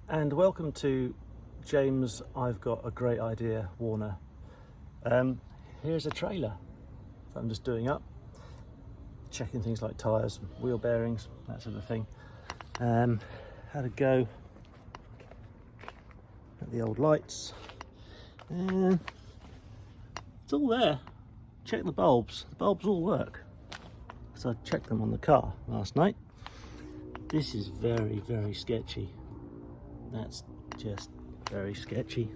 And welcome to James I've Got a Great Idea Warner. Here's a trailer that I'm just doing up, checking things like tyres, wheel bearings, that sort of thing. Had a go at the old lights, and it's all there. Check the bulbs all work. So I checked them on the car last night. This is very, very sketchy. That's just very sketchy.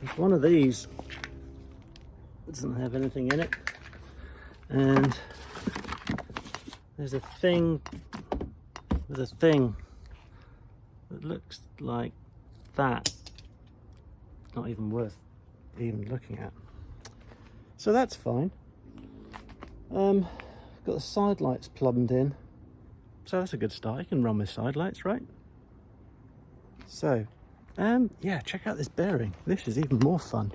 If one of these doesn't have anything in it, and there's a thing with a thing that looks like that, not even worth even looking at. So that's fine. Got the side lights plumbed in, so that's a good start. You can run with side lights, right? So, yeah, check out this bearing. This is even more fun.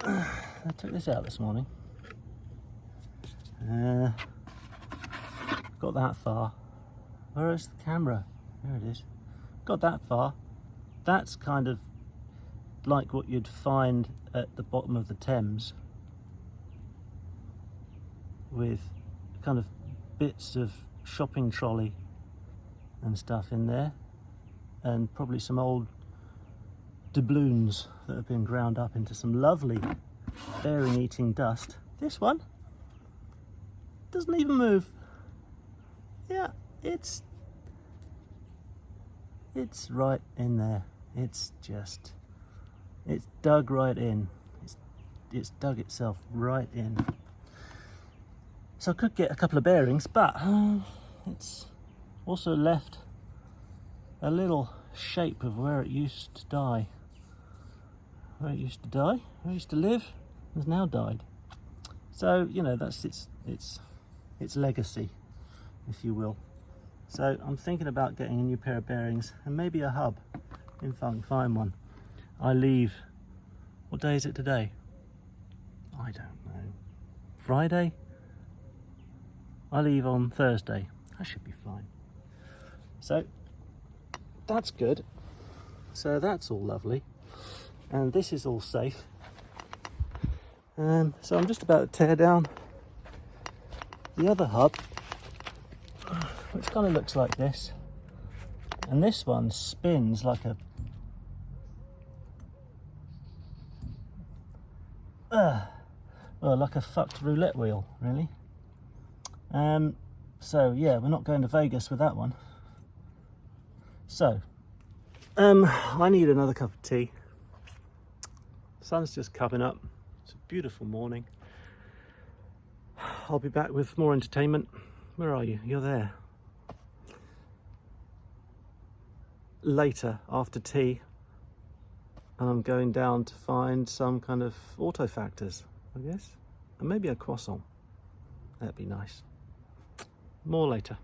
I took this out this morning. Got that far. Where is the camera? There it is. Got that far. That's kind of like what you'd find at the bottom of the Thames, with kind of bits of shopping trolley and stuff in there, and probably some old doubloons that have been ground up into some lovely bearing eating dust. This one doesn't even move. Yeah, it's right in there. It's dug right in. It's dug itself right in. So I could get a couple of bearings, but it's also left a little shape of where it used to die. Where it used to live, has now died. So, you know, that's its legacy, if you will. So I'm thinking about getting a new pair of bearings and maybe a hub, if I can find one. I leave, what day is it today? I don't know. Friday? I leave on Thursday. That should be fine. So that's good. So that's all lovely. And this is all safe. So I'm just about to tear down the other hub, which kind of looks like this. And this one spins like a well, like a fucked roulette wheel, really. So yeah, we're not going to Vegas with that one. So I need another cup of tea. Sun's just coming up. It's a beautiful morning. I'll be back with more entertainment. Where are you? You're there. Later, after tea, I'm going down to find some kind of auto factors, I guess, and maybe a croissant. That'd be nice. More later.